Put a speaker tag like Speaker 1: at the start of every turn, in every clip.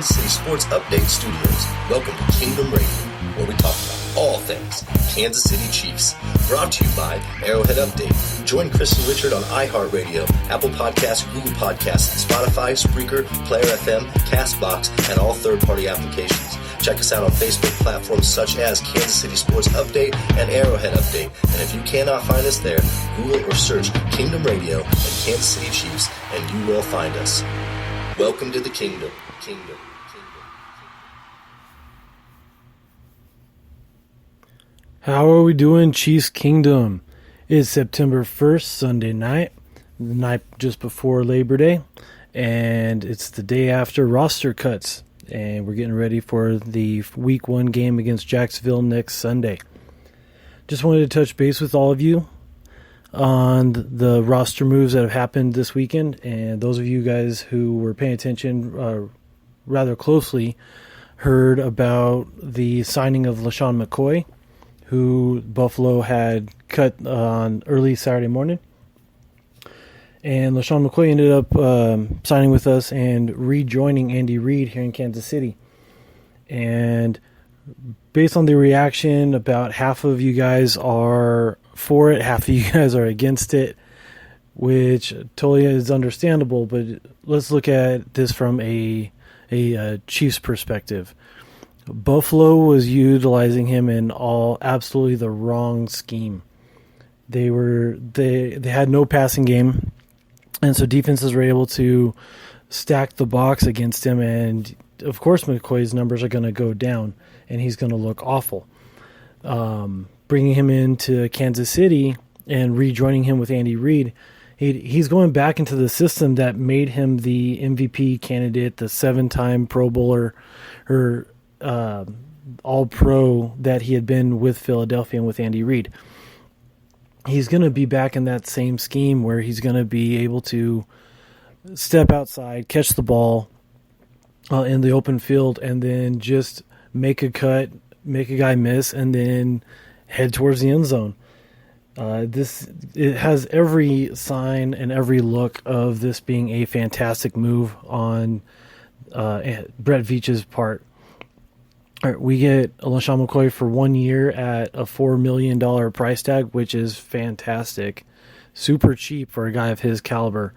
Speaker 1: Kansas City Sports Update Studios. Welcome to Kingdom Radio, where we talk about all things Kansas City Chiefs. Brought to you by Arrowhead Update. Join Chris and Richard on iHeartRadio, Apple Podcasts, Google Podcasts, Spotify, Spreaker, Player FM, CastBox, and all third-party applications. Check us out on Facebook platforms such as Kansas City Sports Update and Arrowhead Update. And if you cannot find us there, Google or search Kingdom Radio and Kansas City Chiefs, and you will find us. Welcome to the Kingdom.
Speaker 2: How are we doing, Chiefs Kingdom? It's September 1st, Sunday night, the night just before Labor Day, and it's the day after roster cuts, and we're getting ready for the Week 1 game against Jacksonville next Sunday. Just wanted to touch base with all of you on the roster moves that have happened this weekend, and those of you guys who were paying attention rather closely heard about the signing of LaShawn McCoy, who Buffalo had cut on early Saturday morning. And LaShawn McCoy ended up signing with us and rejoining Andy Reid here in Kansas City. And based on the reaction, about half of you guys are for it, half of you guys are against it, which totally is understandable. But let's look at this from a Chiefs perspective. Buffalo was utilizing him in absolutely the wrong scheme. They had no passing game, and so defenses were able to stack the box against him, and of course McCoy's numbers are going to go down, and he's going to look awful. Bringing him into Kansas City and rejoining him with Andy Reid, he's going back into the system that made him the MVP candidate, the 7-time Pro Bowler, or All-Pro that he had been with Philadelphia and with Andy Reid. He's going to be back in that same scheme where he's going to be able to step outside, catch the ball in the open field, and then just make a cut, make a guy miss, and then head towards the end zone. It has every sign and every look of this being a fantastic move on Brett Veach's part. All right, we get LaShawn McCoy for 1 year at a $4 million price tag, which is fantastic. Super cheap for a guy of his caliber.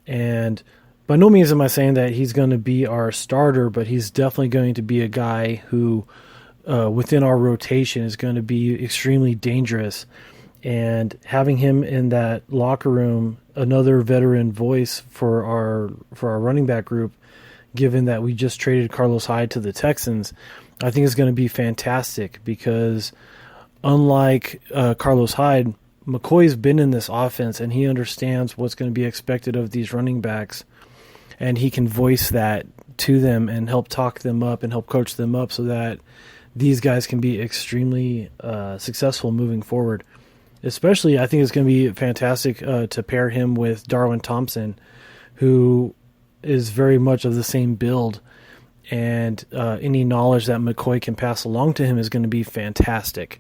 Speaker 2: And by no means am I saying that he's going to be our starter, but he's definitely going to be a guy who, within our rotation, is going to be extremely dangerous. And having him in that locker room, another veteran voice for our running back group, given that we just traded Carlos Hyde to the Texans, I think it's going to be fantastic because unlike Carlos Hyde, McCoy's been in this offense and he understands what's going to be expected of these running backs, and he can voice that to them and help talk them up and help coach them up so that these guys can be extremely successful moving forward. Especially, I think it's going to be fantastic to pair him with Darwin Thompson, who is very much of the same build, and any knowledge that McCoy can pass along to him is going to be fantastic.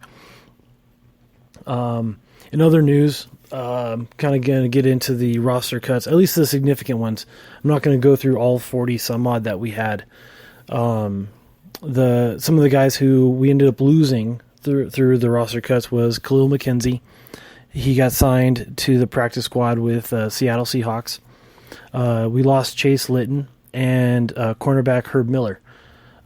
Speaker 2: In other news, kind of going to get into the roster cuts, at least the significant ones. I'm not going to go through all 40 some odd that we had. Some of the guys who we ended up losing through the roster cuts was Khalil McKenzie. He got signed to the practice squad with Seattle Seahawks. We lost Chase Litton and cornerback Herb Miller.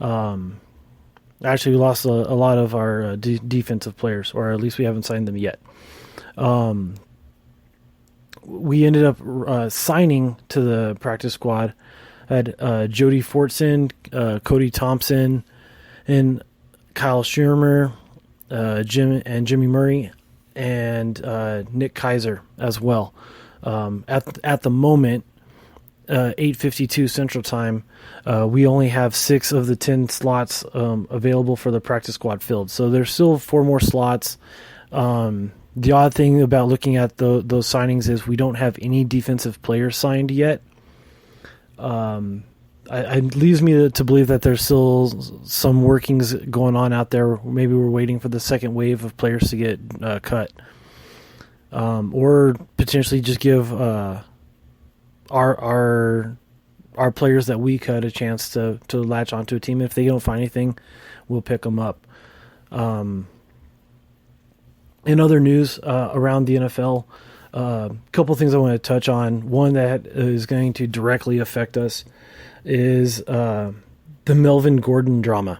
Speaker 2: Actually, we lost a lot of our defensive players, or at least we haven't signed them yet. We ended up signing to the practice squad. Had Jody Fortson, Cody Thompson, and Kyle Schirmer, Jimmy Murray, and Nick Kaiser as well. At the moment, 8:52 Central Time, we only have 6 of the 10 slots available for the practice squad filled. So there's still 4 more slots. The odd thing about looking at those signings is we don't have any defensive players signed yet. It leaves me to believe that there's still some workings going on out there. Maybe we're waiting for the second wave of players to get cut. Or potentially just give our our players that we cut a chance to latch onto a team. If they don't find anything, we'll pick them up. In other news around the NFL, a couple things I want to touch on. One that is going to directly affect us is the Melvin Gordon drama.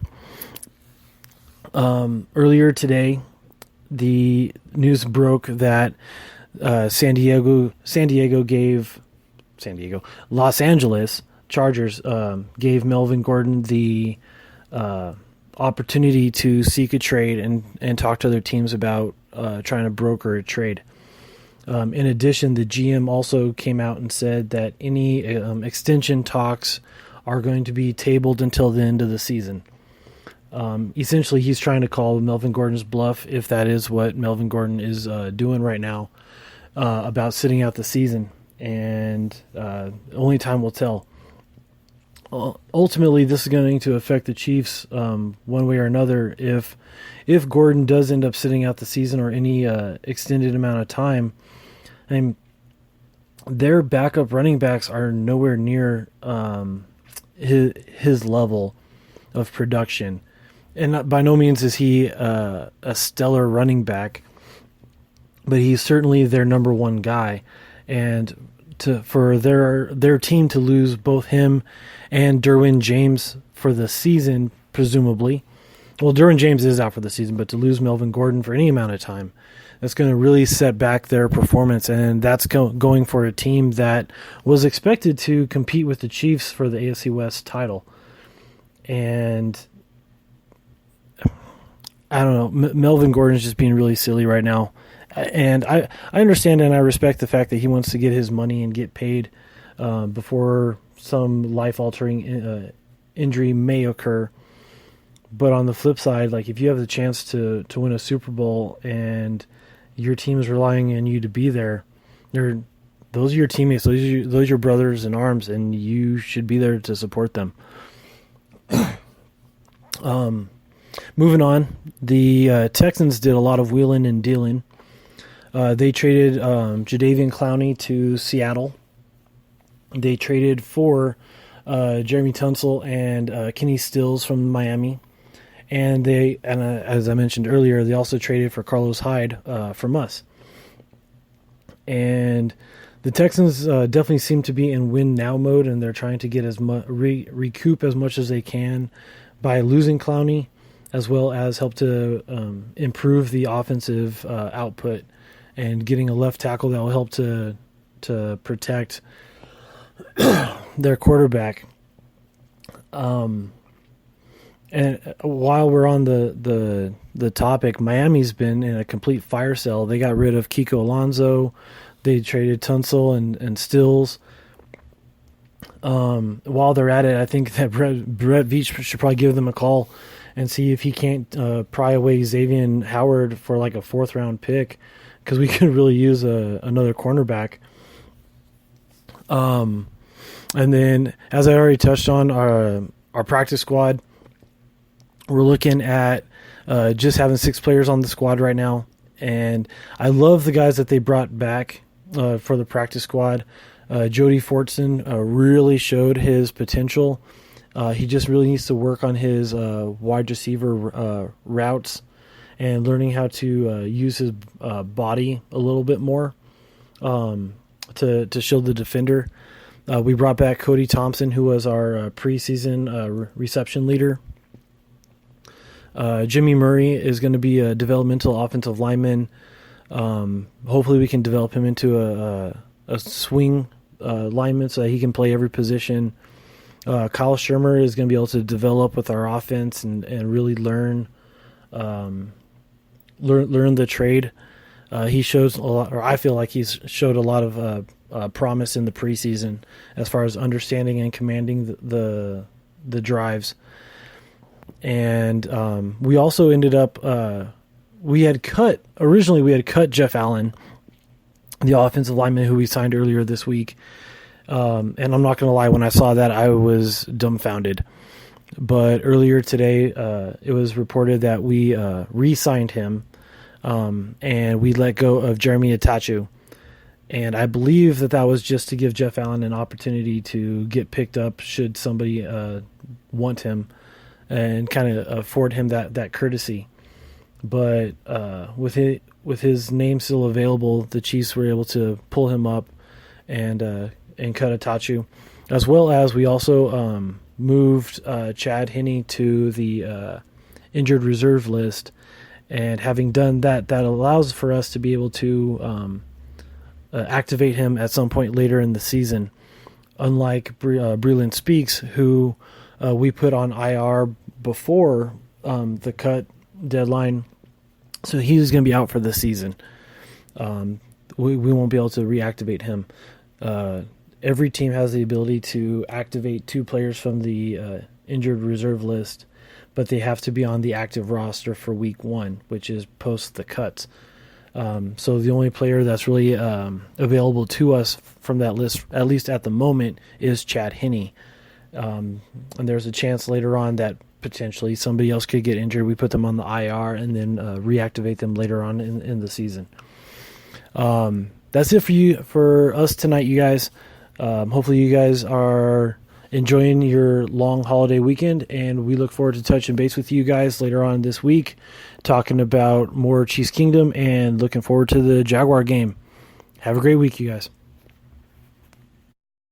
Speaker 2: Earlier today, the news broke that Los Angeles Chargers gave Melvin Gordon the opportunity to seek a trade and talk to other teams about trying to broker a trade. In addition, the GM also came out and said that any extension talks are going to be tabled until the end of the season. Essentially, he's trying to call Melvin Gordon's bluff, if that is what Melvin Gordon is doing right now, about sitting out the season. And only time will tell. Ultimately, this is going to affect the Chiefs one way or another. If Gordon does end up sitting out the season or any extended amount of time, and their backup running backs are nowhere near his level of production. And by no means is he a stellar running back, but he's certainly their number one guy. And for their team to lose both him and Derwin James for the season, presumably. Well, Derwin James is out for the season, but to lose Melvin Gordon for any amount of time, that's going to really set back their performance. And that's going for a team that was expected to compete with the Chiefs for the AFC West title. And I don't know, Melvin Gordon's just being really silly right now. And I understand and I respect the fact that he wants to get his money and get paid before some life-altering injury may occur. But on the flip side, like if you have the chance to win a Super Bowl and your team is relying on you to be there, those are your teammates, those are your brothers in arms, and you should be there to support them. Moving on, the Texans did a lot of wheeling and dealing. They traded Jadeveon Clowney to Seattle. They traded for Jeremy Tunsil and Kenny Stills from Miami. And as I mentioned earlier, they also traded for Carlos Hyde from us. And the Texans definitely seem to be in win-now mode, and they're trying to get recoup as much as they can by losing Clowney, as well as help to improve the offensive output and getting a left tackle that will help to protect their quarterback. And while we're on the topic, Miami's been in a complete fire sale. They got rid of Kiko Alonso. They traded Tunsil and Stills. While they're at it, I think that Brett Veach should probably give them a call and see if he can't pry away Xavier Howard for like a 4th-round pick, because we could really use another cornerback. And then, as I already touched on, our practice squad, we're looking at just having 6 players on the squad right now. And I love the guys that they brought back for the practice squad. Jody Fortson really showed his potential. He just really needs to work on his wide receiver routes and learning how to use his body a little bit more to shield the defender. We brought back Cody Thompson, who was our preseason reception leader. Jimmy Murray is going to be a developmental offensive lineman. Hopefully we can develop him into a swing lineman so that he can play every position. Kyle Shermer is going to be able to develop with our offense and really learn the trade. He shows a lot, or I feel like he's showed a lot of promise in the preseason as far as understanding and commanding the drives. And we also ended up we had cut Jeff Allen, the offensive lineman who we signed earlier this week. And I'm not going to lie, when I saw that, I was dumbfounded. But earlier today, it was reported that we re-signed him, and we let go of Jeremy Atachu. And I believe that was just to give Jeff Allen an opportunity to get picked up should somebody want him, and kind of afford him that courtesy. But with his name still available, the Chiefs were able to pull him up and cut Atachu, as well as we also moved Chad Henne to the injured reserve list. And having done that allows for us to be able to activate him at some point later in the season. Unlike Breland Speaks, who we put on IR before the cut deadline, so he's going to be out for the season. We won't be able to reactivate him. Every team has the ability to activate 2 players from the injured reserve list, but they have to be on the active roster for week 1, which is post the cuts. So the only player that's really available to us from that list, at least at the moment, is Chad Henne. And there's a chance later on that potentially somebody else could get injured. We put them on the IR and then reactivate them later on in the season. That's it for us tonight, you guys. Hopefully you guys are enjoying your long holiday weekend, and we look forward to touching base with you guys later on this week, talking about more Chiefs Kingdom and looking forward to the Jaguar game. Have a great week, you guys.